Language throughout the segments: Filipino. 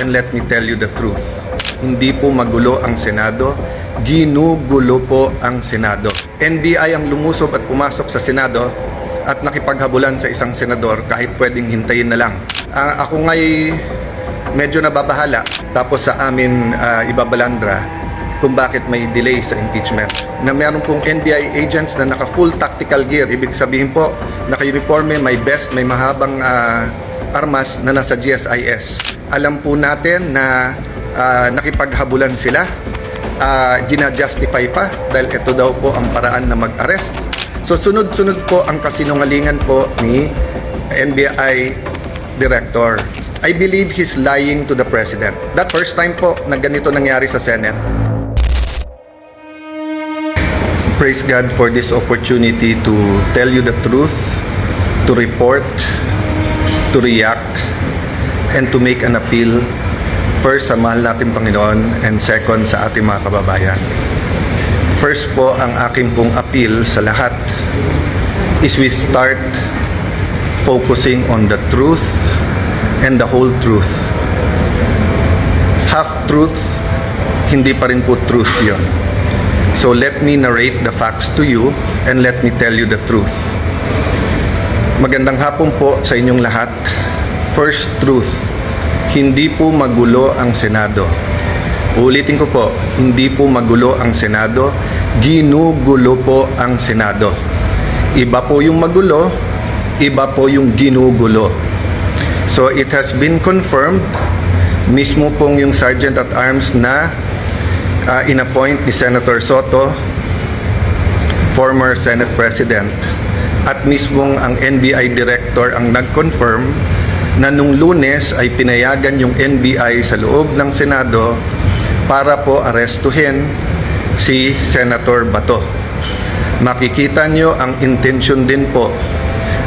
and let me tell you the truth. Hindi po magulo ang Senado, ginugulo po ang Senado. NBI ang lumusob at pumasok sa Senado at nakipaghabulan sa isang senador kahit pwedeng hintayin na lang. Ako nga'y medyo nababahala tapos sa amin ibabalandra kung bakit may delay sa impeachment. Na meron pong NBI agents na naka-full tactical gear. Ibig sabihin po, naka-uniforme, may vest, may mahabang armas na nasa GSIS. Alam po natin na nakipaghabulan sila. Gina-justify pa dahil ito daw po ang paraan na mag-arrest. So sunod-sunod po ang kasinungalingan po ni NBI Director. I believe he's lying to the President. That first time po na ganito nangyari sa Senate. Praise God for this opportunity to tell you the truth, to report, to react, and to make an appeal. First, sa mahal nating Panginoon, and second, sa ating mga kababayan. First po, ang aking pong appeal sa lahat is we start focusing on the truth and the whole truth. Half truth, hindi pa rin po truth yon. So let me narrate the facts to you and let me tell you the truth. Magandang hapon po sa inyong lahat. First truth, hindi po magulo ang Senado. Ulitin ko po, hindi po magulo ang Senado, ginugulo po ang Senado. Iba po yung magulo, iba po yung ginugulo. So it has been confirmed, mismo pong yung Sergeant at Arms na inappoint ni Senator Soto, former Senate President, at mismong ang NBI Director ang nag-confirm na nung Lunes ay pinayagan yung NBI sa loob ng Senado para po arestuhin si Senator Bato. Makikita nyo ang intensyon din po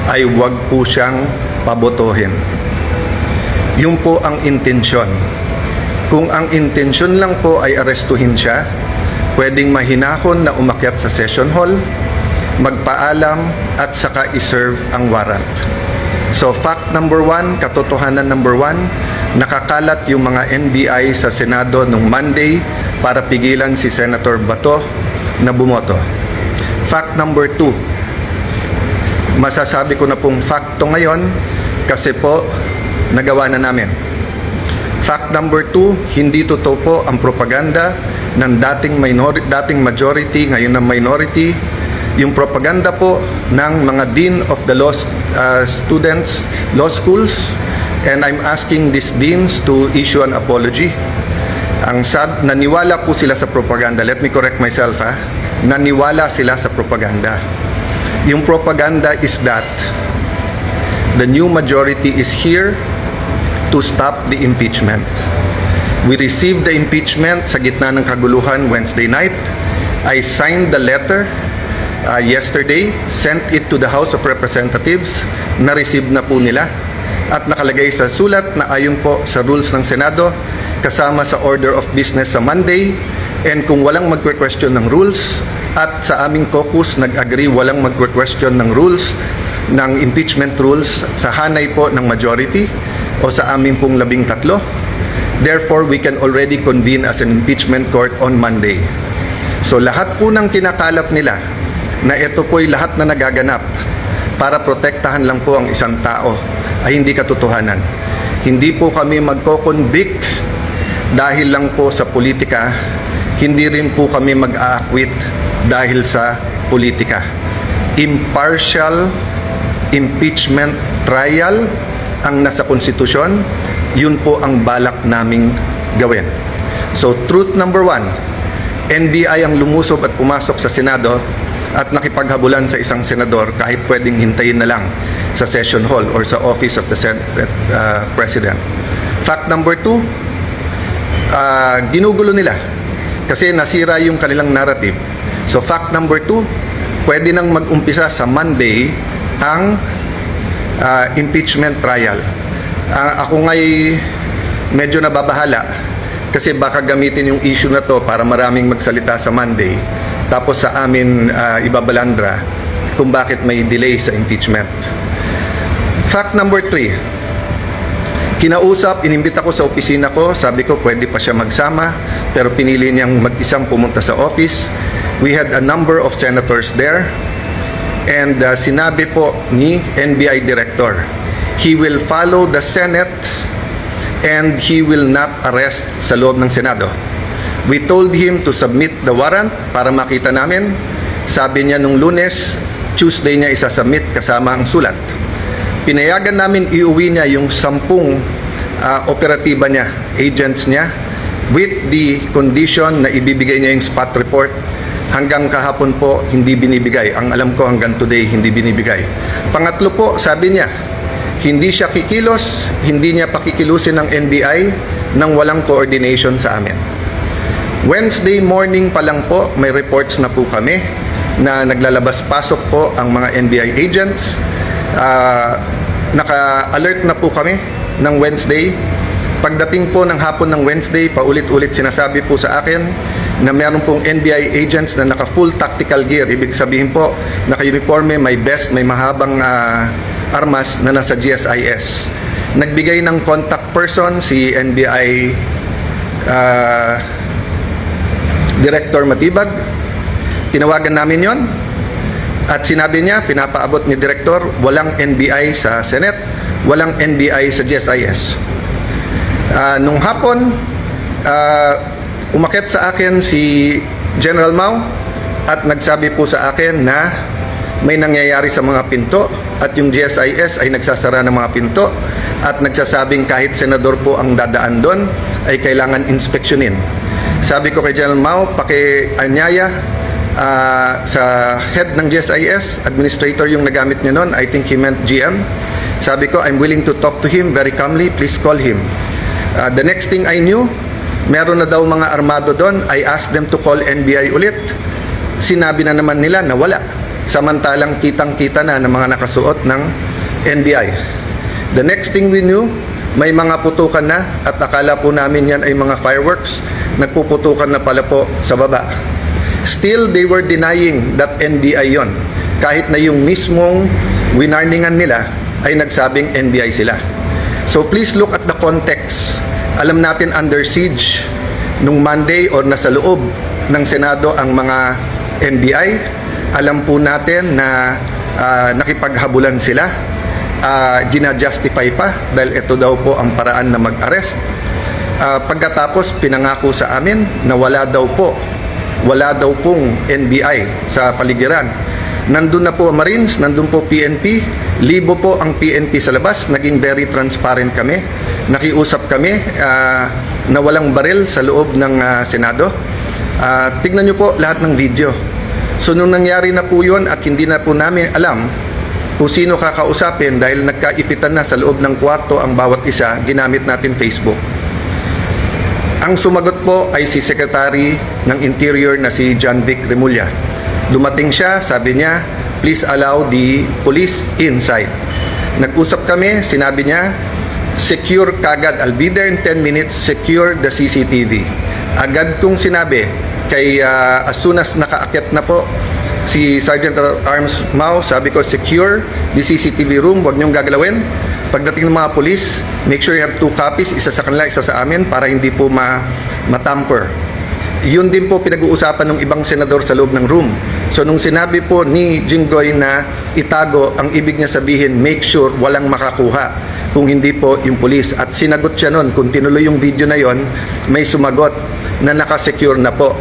ay wag po siyang pabotohin. Yung po ang intensyon. Kung ang intensyon lang po ay arestuhin siya, pwedeng mahinahon na umakyat sa session hall, magpaalam at saka iserve ang warrant. So fact number 1, katotohanan number 1, nakakalat yung mga NBI sa Senado nung Monday para pigilan si Senator Bato na bumoto. Fact number 2, masasabi ko na pong facto ngayon kasi po nagawa na namin. Fact number 2, hindi totoo po ang propaganda ng dating majority, ngayon na minority. Yung propaganda po ng mga Dean of the Law Students, Law Schools, and I'm asking these deans to issue an apology. Naniwala po sila sa propaganda. Let me correct myself, Naniwala sila sa propaganda. Yung propaganda is that the new majority is here to stop the impeachment. We received the impeachment sa gitna ng kaguluhan Wednesday night. I signed the letter yesterday, sent it to the House of Representatives, na-receive na po nila at nakalagay sa sulat na ayon po sa rules ng Senado kasama sa order of business sa Monday, and kung walang magque-question ng rules at sa aming caucus nag-agree walang magque-question ng rules, ng impeachment rules sa hanay po ng majority o sa aming pong 13. Therefore, we can already convene as an impeachment court on Monday. So lahat po ng kinakalat nila na ito po'y lahat na nagaganap para protektahan lang po ang isang tao ay hindi katotohanan. Hindi po kami magko-convict dahil lang po sa politika, hindi rin po kami mag-aakwit dahil sa politika. Impartial impeachment trial ang nasa konstitusyon, yun po ang balak naming gawin. So truth number 1, NBI ang lumusob at pumasok sa Senado at nakipaghabulan sa isang senador kahit pwedeng hintayin na lang sa session hall or sa office of the Senate President. Fact number 2, ginugulo nila kasi nasira yung kanilang narrative. So fact number 2, pwede nang mag-umpisa sa Monday ang impeachment trial. Ako nga'y medyo nababahala kasi baka gamitin yung issue na to para maraming magsalita sa Monday tapos sa amin ibabalandra kung bakit may delay sa impeachment. Fact number 3, Kinausap, inimbita ko sa opisina ko, sabi ko pwede pa siya magsama, pero pinili niyang mag-isang pumunta sa office. We had a number of senators there, and sinabi po ni NBI Director, he will follow the Senate and he will not arrest sa loob ng Senado. We told him to submit the warrant para makita namin. Sabi niya nung Lunes, Tuesday niya isasubmit kasama ang sulat. Pinayagan namin iuwi niya yung 10 operatiba niya, agents niya, with the condition na ibibigay niya yung spot report. Hanggang kahapon po, hindi binibigay. Ang alam ko hanggang today, hindi binibigay. Pangatlo po, sabi niya, hindi siya kikilos, hindi niya pakikilusin ng NBI nang walang coordination sa amin. Wednesday morning pa lang po, may reports na po kami na naglalabas-pasok po ang mga NBI agents. Naka-alert na po kami ng Wednesday. Pagdating po ng hapon ng Wednesday, paulit-ulit sinasabi po sa akin na meron pong NBI agents na naka-full tactical gear. Ibig sabihin po, naka-uniforme, may vest, may mahabang armas na nasa GSIS. Nagbigay ng contact person si NBI Director Matibag. Tinawagan namin yon at sinabi niya, pinapaabot ni Director, walang NBI sa Senate, walang NBI sa GSIS. Nung hapon, umakyat sa akin si General Mao at nagsabi po sa akin na may nangyayari sa mga pinto at yung GSIS ay nagsasara ng mga pinto at nagsasabing kahit senador po ang dadaan doon ay kailangan inspeksyonin. Sabi ko kay General Mao, paki-anyaya sa head ng GSIS, administrator yung nagamit niya noon, I think he meant GM. Sabi ko, I'm willing to talk to him very calmly, please call him. The next thing I knew, meron na daw mga armado doon. I asked them to call NBI ulit. Sinabi na naman nila na wala. Samantalang kitang-kita na ng mga nakasuot ng NBI. The next thing we knew, may mga putukan na at akala po namin yan ay mga fireworks. Nagpuputukan na pala po sa baba. Still, they were denying that NBI yon. Kahit na yung mismong winarningan nila ay nagsabing NBI sila. So please look at the context. Alam natin under siege nung Monday or nasa loob ng Senado ang mga NBI. Alam po natin na nakipaghabulan sila. Gina-justify pa dahil ito daw po ang paraan na mag-arrest. Pagkatapos pinangako sa amin na wala daw pong NBI sa paligiran. Nandun na po Marines, nandun po PNP, libo po ang PNP sa labas, naging very transparent kami. Nakiusap kami na walang baril sa loob ng Senado. Tignan nyo po lahat ng video. So nung nangyari na po yun at hindi na po namin alam kung sino kakausapin dahil nagkaipitan na sa loob ng kwarto ang bawat isa, ginamit natin Facebook. Ang sumagot po ay si Secretary ng Interior na si John Vic Remulla. Dumating siya, sabi niya, please allow the police inside. Nag-usap kami, sinabi niya, secure kagad, I'll be there in 10 minutes, secure the CCTV. Agad kong sinabi, kay as soon as nakaakyat na po si Sergeant at Arms Mao, sabi ko, secure the CCTV room, huwag niyong gagalawin. Pagdating ng mga police, make sure you have 2 copies, isa sa kanila, isa sa amin, para hindi po matamper. Yun din po pinag-uusapan ng ibang senador sa loob ng room. So nung sinabi po ni Jinggoy na itago, ang ibig niya sabihin, make sure walang makakuha kung hindi po yung police. At sinagot siya nun, kung tinuloy yung video na yon, may sumagot na nakasecure na po.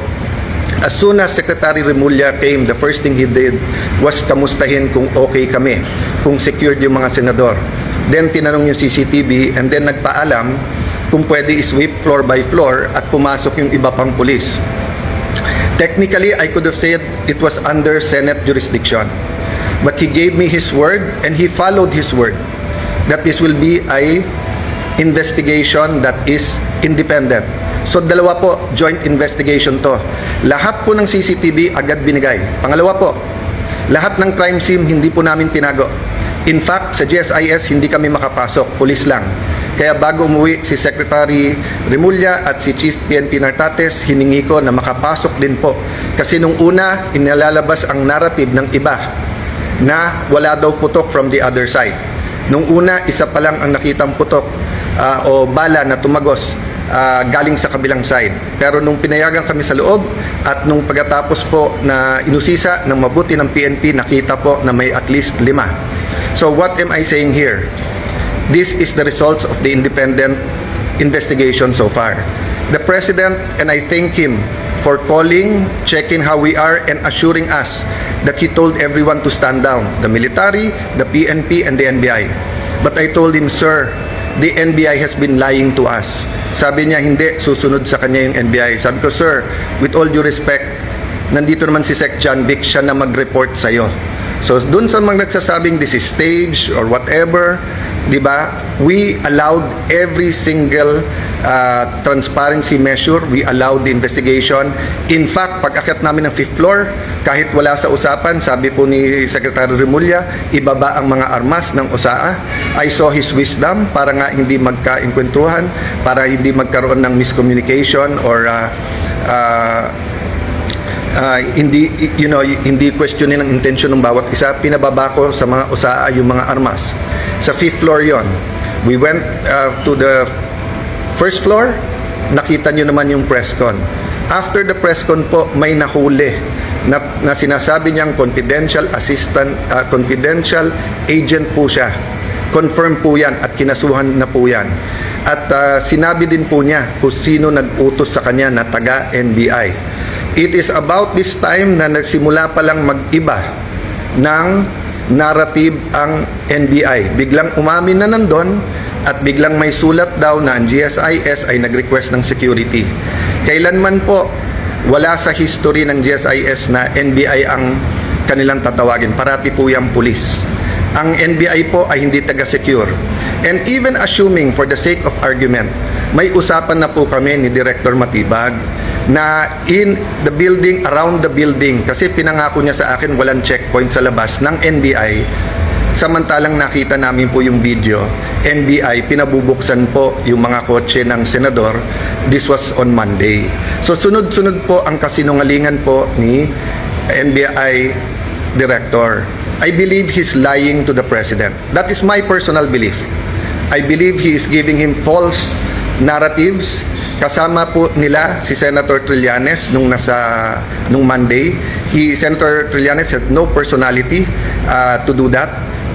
As soon as Secretary Remulla came, the first thing he did was kamustahin kung okay kami, kung secured yung mga senador. Then tinanong yung CCTV and then nagpaalam kung pwede i-sweep floor by floor at pumasok yung iba pang pulis. Technically, I could have said it was under Senate jurisdiction. But he gave me his word and he followed his word that this will be a investigation that is independent. So dalawa po, joint investigation to. Lahat po ng CCTV agad binigay. Pangalawa po, lahat ng crime scene hindi po namin tinago. In fact, sa GSIS hindi kami makapasok, pulis lang. Kaya bago umuwi si Secretary Remulla at si Chief PNP Nartates, hiningi ko na makapasok din po. Kasi nung una, inilalabas ang narrative ng iba na wala daw putok from the other side. Nung una, isa pa lang ang nakitang putok. o bala na tumagos galing sa kabilang side. Pero nung pinayagan kami sa loob at nung pagkatapos po na inusisa ng mabuti ng PNP, nakita po na may at least 5. So what am I saying here? This is the results of the independent investigation so far. The President, and I thank him for calling, checking how we are, and assuring us that he told everyone to stand down, the military, the PNP, and the NBI. But I told him, sir, the NBI has been lying to us. Sabi niya, hindi, susunod sa kanya yung NBI. Sabi ko, sir, with all due respect, nandito naman si Sec. John Vic, siya na mag-report sa'yo. So, dun sa mga nagsasabing this is stage or whatever, di ba, we allowed every single transparency measure. We allowed the investigation. In fact, pag-akyat namin ng 5th floor, kahit wala sa usapan, sabi po ni Secretary Remulla, ibaba ang mga armas ng OSAA. I saw his wisdom para nga hindi magka-inkwentuhan, para hindi magkaroon ng miscommunication or hindi questionin ang intensyon ng bawat isa. Pinababa ko sa mga OSAA yung mga armas. Sa 5th floor yon. We went to the first floor, nakita nyo naman yung press con. After the press con po, may nahuli na sinasabi niyang confidential assistant, confidential agent po siya. Confirm po yan at kinasuhan na po yan. At sinabi din po niya kung sino nag-utos sa kanya na taga-NBI. It is about this time na nagsimula palang mag-iba ng narrative ang NBI. Biglang umamin na nandun at biglang may sulat daw na ang GSIS ay nag-request ng security. Kailanman po, wala sa history ng GSIS na NBI ang kanilang tatawagin. Parati po yung pulis. Ang NBI po ay hindi taga-secure. And even assuming for the sake of argument, may usapan na po kami ni Director Matibag na in the building, around the building, kasi pinangako niya sa akin walang checkpoint sa labas ng NBI. Samantalang nakita namin po yung video, NBI, pinabubuksan po yung mga kotse ng senador. This was on Monday. So sunod-sunod po ang kasinungalingan po ni NBI Director. I believe he's lying to the President. That is my personal belief. I believe he is giving him false narratives. Kasama po nila si Senator Trillanes nung Monday. Senator Trillanes had no personality to do that,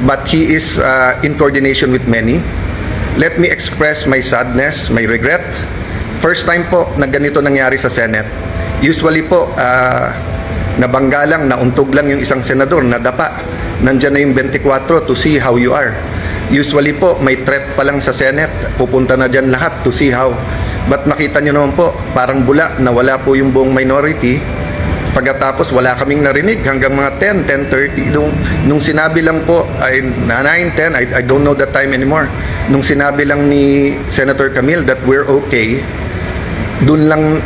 but he is in coordination with many. Let me express my sadness, my regret. First time po na ganito nangyari sa Senate. Usually po, nabangga lang, nauntog lang yung isang senador, nadapa. Nandyan na yung 24 to see how you are. Usually po, may threat pa lang sa Senate, pupunta na dyan lahat to see how. But makita nyo naman po, parang bula na wala po yung buong minority. Pagkatapos wala kaming narinig hanggang mga 10, 10:30. Nung sinabi lang po, ay 9, 10, I don't know the time anymore. Nung sinabi lang ni Senator Camille that we're okay, dun lang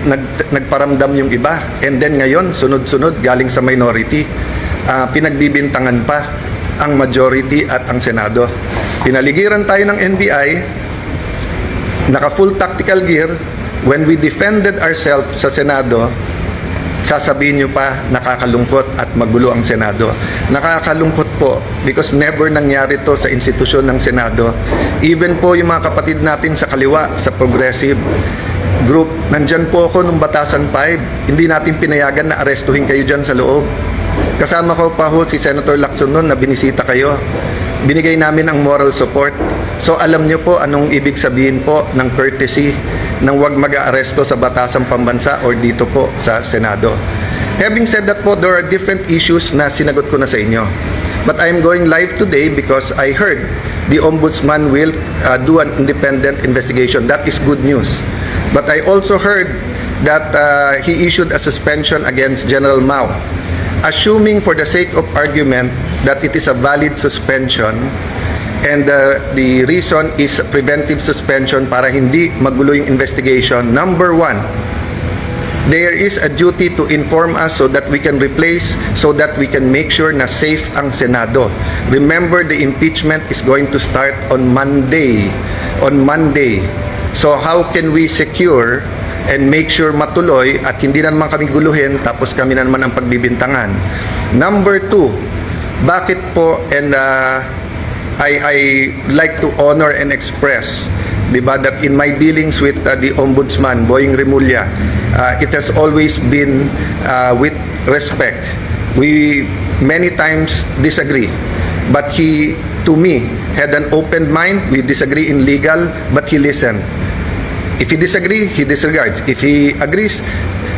nagparamdam yung iba. And then ngayon, sunod-sunod, galing sa minority, pinagbibintangan pa ang majority at ang Senado. Pinaligiran tayo ng NBI, naka-full tactical gear. When we defended ourselves sa Senado, sasabihin nyo pa, nakakalungkot at magulo ang Senado. Nakakalungkot po because never nangyari to sa institusyon ng Senado. Even po yung mga kapatid natin sa kaliwa, sa progressive group, nandyan po ako nung Batasan 5. Hindi natin pinayagan na arestuhin kayo dyan sa loob. Kasama ko pa ho si Senator Lacson noon na binisita kayo. Binigay namin ang moral support. So alam nyo po anong ibig sabihin po ng courtesy ng wag mag-aaresto sa Batasang Pambansa or dito po sa Senado. Having said that po, there are different issues na sinagot ko na sa inyo. But I'm going live today because I heard the Ombudsman will do an independent investigation. That is good news. But I also heard that he issued a suspension against General Mao. Assuming for the sake of argument that it is a valid suspension, and the reason is preventive suspension para hindi magulo yung investigation. Number one, there is a duty to inform us so that we can replace, so that we can make sure na safe ang Senado. Remember, the impeachment is going to start on Monday. So how can we secure and make sure matuloy at hindi na naman kami guluhin tapos kami na naman ang pagbibintangan? Number two, bakit po, and I like to honor and express di ba, that in my dealings with the Ombudsman, Boying Remulla, it has always been with respect. We many times disagree, but he, to me, had an open mind. We disagree in legal, but he listened. If he disagree, he disregards. If he agrees,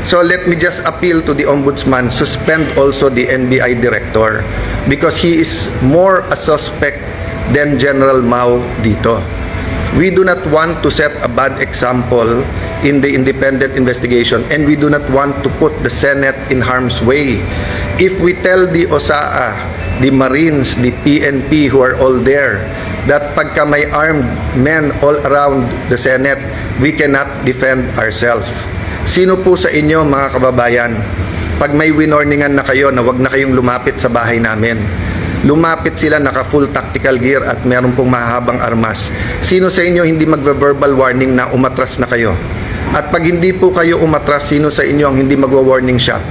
so let me just appeal to the Ombudsman, suspend also the NBI Director because he is more a suspect than General Mao dito. We do not want to set a bad example in the independent investigation, and we do not want to put the Senate in harm's way. If we tell the OSAA, the Marines, the PNP who are all there, that pagka may armed men all around the Senate, we cannot defend ourselves. Sino po sa inyo, mga kababayan, pag may winorningan na kayo na wag na kayong lumapit sa bahay namin, lumapit sila naka full tactical gear at meron pong mahahabang armas. Sino sa inyo hindi magve-verbal warning na umatras na kayo? At pag hindi po kayo umatras, sino sa inyo ang hindi magwa-warning shot?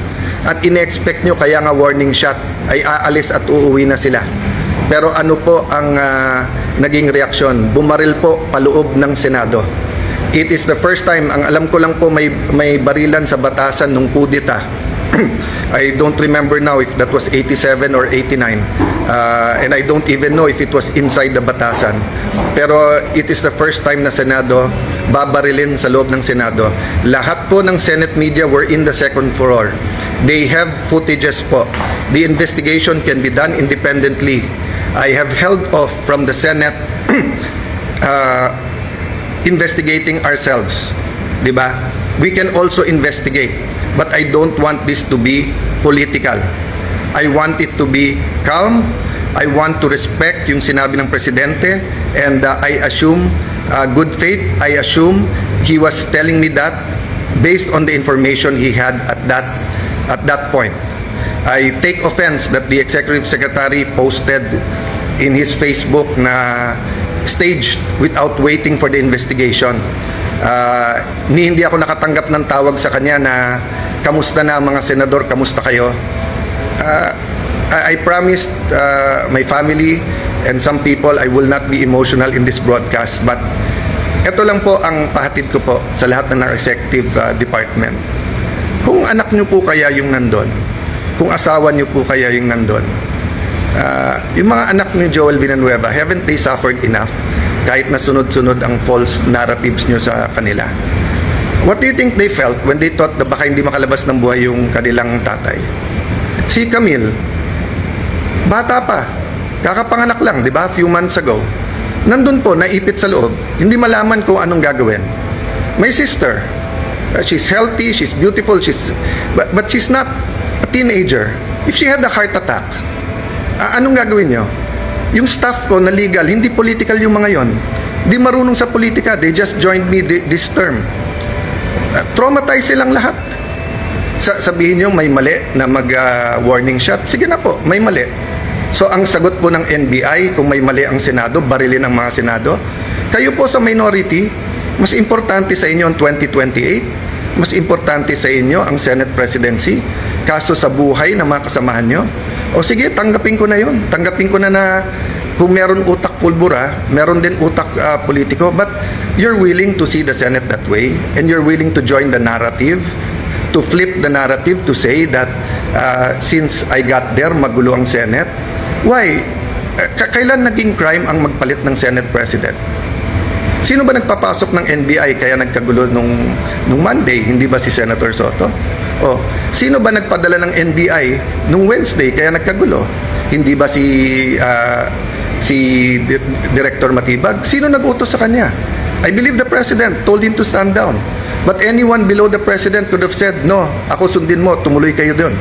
At ine-expect nyo kaya nga warning shot ay aalis at uuwi na sila. Pero ano po ang naging reaksyon? Bumaril po paloob ng Senado. It is the first time, ang alam ko lang po may barilan sa batasan nung kudita. I don't remember now if that was 87 or 89. And I don't even know if it was inside the batasan. Pero it is the first time na Senado babarilin sa loob ng Senado. Lahat po ng Senate media were in the second floor. They have footages po. The investigation can be done independently. I have held off from the Senate investigating ourselves. Diba? We can also investigate. But I don't want this to be political. I want it to be calm. I want to respect yung sinabi ng Presidente. And I assume good faith. I assume he was telling me that based on the information he had at that point. I take offense that the Executive Secretary posted in his Facebook na staged without waiting for the investigation. Hindi ako nakatanggap ng tawag sa kanya na kamusta na mga senador, kamusta kayo? I promised my family and some people I will not be emotional in this broadcast, but ito lang po ang pahatid ko po sa lahat ng executive department. Kung anak nyo po kaya yung nandun, kung asawa nyo po kaya yung nandun, yung mga anak ni Joel Villanueva, haven't they suffered enough kahit na sunod-sunod ang false narratives nyo sa kanila? What do you think they felt when they thought na baka hindi makalabas ng buhay yung kanilang tatay? Si Camille, bata pa, kakapanganak lang, di ba? Few months ago. Nandun po, naipit sa loob, hindi malaman kung anong gagawin. My sister, she's healthy, she's beautiful, but she's not a teenager. If she had a heart attack, anong gagawin nyo? Yung staff ko na legal, hindi political yung mga yon. Di marunong sa politika. They just joined me this term. Traumatized silang lahat. Sabihin nyo may mali na mag-warning shot. Sige na po, may mali. So ang sagot po ng NBI, kung may mali ang Senado, barilin ang mga Senado. Kayo po sa minority, mas importante sa inyo ang 2028, mas importante sa inyo ang Senate presidency, kaso sa buhay ng mga kasamahan nyo. O sige, tanggapin ko na yun. Tanggapin ko na kung meron utak pulbura, meron din utak politiko, but you're willing to see the Senate that way, and you're willing to join the narrative, to flip the narrative, to say that since I got there, magulo ang Senate. Why? Kailan naging crime ang magpalit ng Senate President? Sino ba nagpapasok ng NBI kaya nagkagulo nung Monday? Hindi ba si Senator Soto? O, sino ba nagpadala ng NBI nung Wednesday kaya nagkagulo? Hindi ba si Director Matibag? Sino nag-utos sa kanya? I believe the President told him to stand down. But anyone below the President could have said, no, ako sundin mo, tumuloy kayo doon.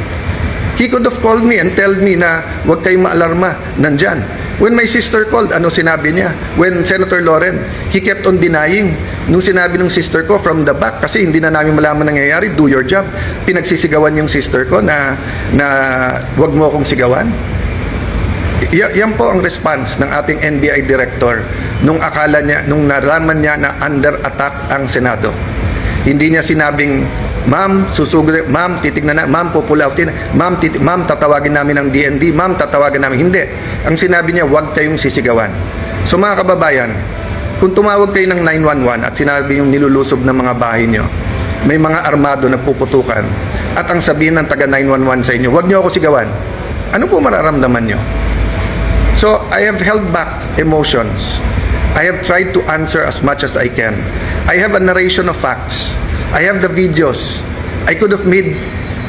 He could have called me and told me na huwag kayong maalarma, nandyan. When my sister called, ano sinabi niya? When Senator Loren, he kept on denying. Nung sinabi ng sister ko from the back, kasi hindi na namin malaman nangyayari, do your job. Pinagsisigawan yung sister ko na wag mo akong sigawan. Yan po ang response ng ating NBI director nung akala niya, nung nalaman niya na under attack ang Senado. Hindi niya sinabing, ma'am, susugod, ma'am, titignan na, ma'am, pupulautin, ma'am, tatawagin namin ng DND, ma'am, tatawagin namin. Hindi. Ang sinabi niya, huwag kayong sisigawan. So mga kababayan, Kung tumawag kayo ng 911 at sinabi yung nilulusob ng mga bahay nyo, may mga armado na puputukan, at ang sabihin ng taga 911 sa inyo, huwag nyo ako sigawan, ano po mararamdaman nyo? So, I have held back emotions. I have tried to answer as much as I can. I have a narration of facts. I have the videos. I could have made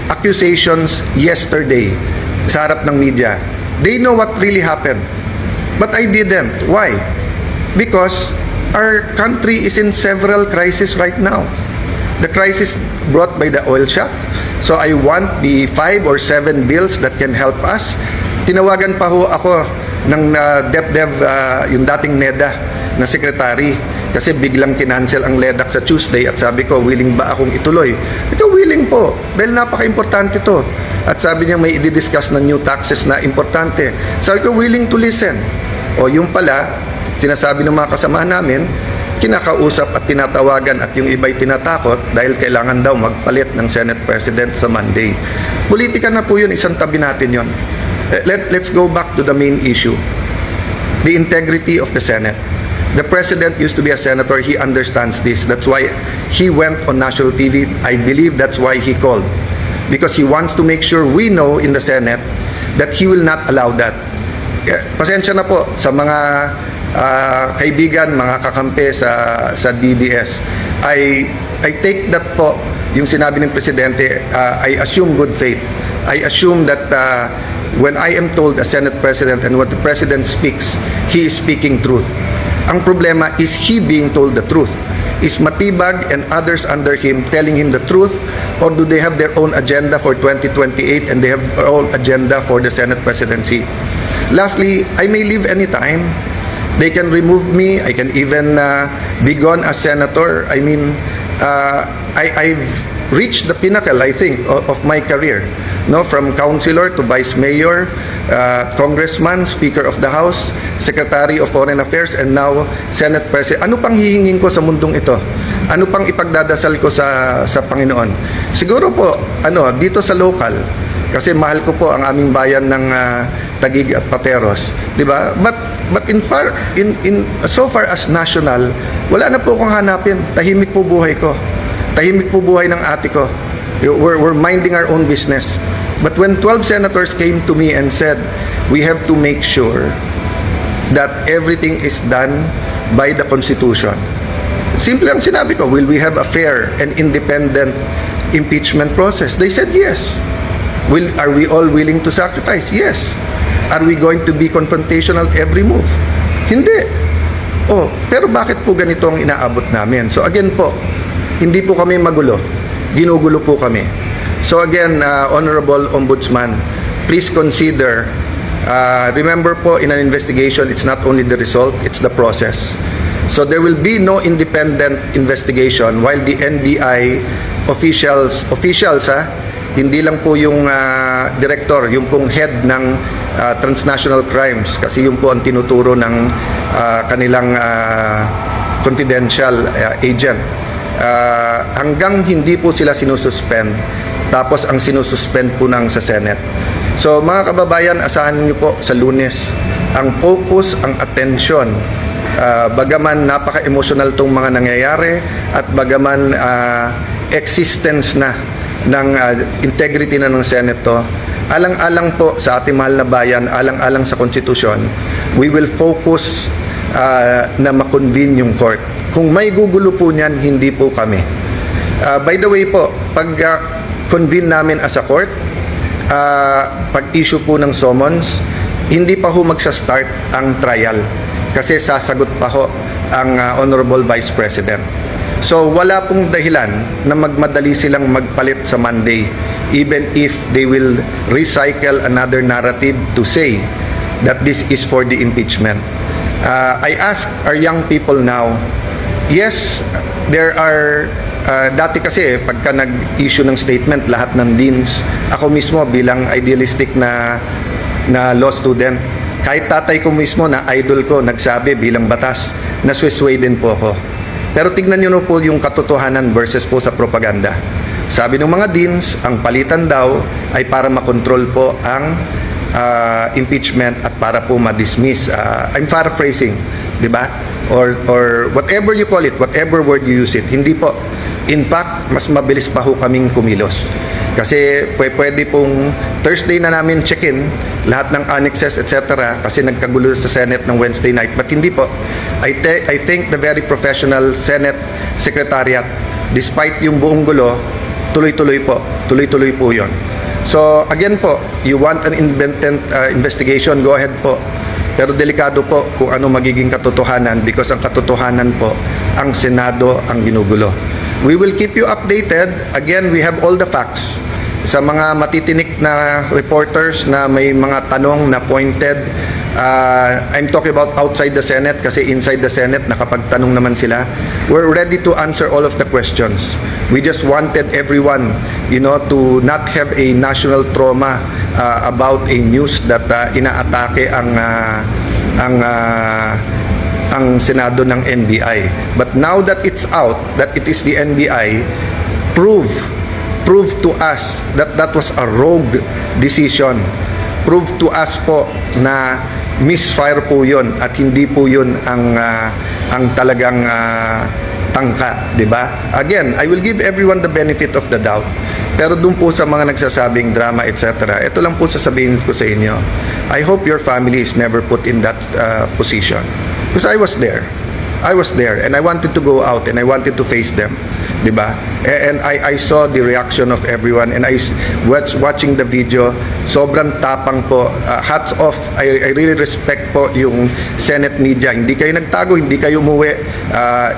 accusations yesterday sa harap ng media. They know what really happened. But I didn't. Why? Because our country is in several crises right now. The crisis brought by the oil shock. So I want the 5 or 7 bills that can help us. Tinawagan pa ho ako ng DepDev, yung dating NEDA na sekretary, kasi biglang kinancel ang LEDAC sa Tuesday at sabi ko, willing ba akong ituloy? Ito, willing po, dahil napaka-importante to. At sabi niya may i-discuss na new taxes na importante. Sabi ko, willing to listen. O yung pala, sinasabi ng mga kasama namin, kinakausap at tinatawagan at yung iba'y tinatakot dahil kailangan daw magpalit ng Senate President sa Monday. Politika na po yun, isang tabi natin yun. Let's go back to the main issue. The integrity of the Senate. The President used to be a senator. He understands this. That's why he went on national TV. I believe that's why he called. Because he wants to make sure we know in the Senate that he will not allow that. Pasensya na po sa mga kaibigan, mga kakampi sa DDS. I take that po, yung sinabi ng Presidente, I assume good faith. I assume that when I am told as Senate President and what the President speaks, he is speaking truth. Ang problema is he being told the truth. Is Matibag and others under him telling him the truth, or do they have their own agenda for 2028 and they have their own agenda for the Senate presidency? Lastly, I may leave anytime. They can remove me. I can even be gone as senator. I mean, I've reached the pinnacle, I think, of my career. No, from councilor to vice mayor, congressman, speaker of the house, secretary of foreign affairs, and now Senate president. Ano pang hihingin ko sa mundong ito? Ano pang ipagdadasal ko sa Panginoon? Siguro po, dito sa local, kasi mahal ko po ang aming bayan ng Taguig at Pateros, 'di ba? But in so far as national, wala na po akong hanapin. Tahimik po buhay ko. Tahimik po buhay ng ate ko. We're minding our own business. But when 12 senators came to me and said, we have to make sure that everything is done by the Constitution. Simple ang sinabi ko, will we have a fair and independent impeachment process? They said yes. Are we all willing to sacrifice? Yes. Are we going to be confrontational every move? Hindi. Pero bakit po ganito ang inaabot namin? So again po, hindi po kami magulo. Ginugulo po kami. So again, Honorable Ombudsman, please consider, remember po, in an investigation, it's not only the result, it's the process. So there will be no independent investigation while the NBI officials hindi lang po yung director, yung pong head ng transnational crimes, kasi yung po ang tinuturo ng kanilang confidential agent. Hanggang hindi po sila sinususpend, tapos ang sinususpend po ng sa Senate. So mga kababayan, asahan niyo po sa Lunes, ang focus, ang attention, bagaman napaka-emotional tong mga nangyayari at bagaman existence na ng integrity na ng Senate to, alang-alang po sa ating mahal na bayan, alang-alang sa konstitusyon, we will focus na makonvene yung court. Kung may gugulo po niyan, hindi po kami. By the way po, pag convene namin as a court, pag-issue po ng summons, hindi pa ho magsa-start ang trial kasi sasagot pa ho ang Honorable Vice President. So wala pong dahilan na magmadali silang magpalit sa Monday, even if they will recycle another narrative to say that this is for the impeachment. I ask our young people now, yes, there are dati kasi pagka nag-issue ng statement lahat ng deans, ako mismo bilang idealistic na law student, kahit tatay ko mismo na idol ko nagsabi bilang batas, naswisway din po ako. Pero tignan niyo po yung katotohanan versus po sa propaganda. Sabi ng mga deans, ang palitan daw ay para makontrol po ang impeachment at para po ma-dismiss. I'm paraphrasing, di ba? Or whatever you call it, whatever word you use it. Hindi po. In fact, mas mabilis pa ho kaming kumilos. Kasi pwede pong Thursday na namin check-in lahat ng annexes, etc. Kasi nagkagulo sa Senate ng Wednesday night. But hindi po. I think the very professional Senate Secretariat, despite yung buong gulo, tuloy-tuloy po. Tuloy-tuloy po yon. So, again po, you want an independent investigation, go ahead po. Pero delikado po kung ano magiging katotohanan because ang katotohanan po, ang Senado ang ginugulo. We will keep you updated. Again, we have all the facts. Sa mga matitinik na reporters na may mga tanong na pointed, I'm talking about outside the Senate kasi inside the Senate nakapagtanong naman sila. We're ready to answer all of the questions. We just wanted everyone, to not have a national trauma about a news that inaatake ang Senado ng NBI. But now that it's out, that it is the NBI, prove to us that that was a rogue decision. Prove to us po na misfire po yun at hindi po yun ang talagang tangka, di ba? Again, I will give everyone the benefit of the doubt. Pero dun po sa mga nagsasabing drama, etc., ito lang po sasabihin ko sa inyo. I hope your family is never put in that position. Because I was there and I wanted to go out and I wanted to face them, di ba? And I saw the reaction of everyone and I watching the video, sobrang tapang po. Hats off. I really respect po yung Senate media. Hindi kayo nagtago, hindi kayo umuwi.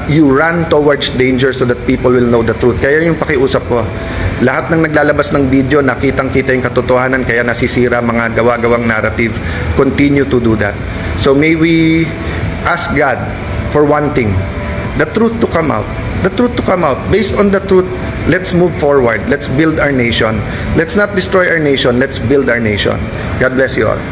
You ran towards danger so that people will know the truth. Kaya yung pakiusap ko, lahat ng naglalabas ng video, nakitang-kita yung katotohanan, kaya nasisira mga gawa-gawang narrative. Continue to do that. So may we ask God for one thing, the truth to come out. The truth to come out. Based on the truth, let's move forward. Let's build our nation. Let's not destroy our nation. Let's build our nation. God bless you all.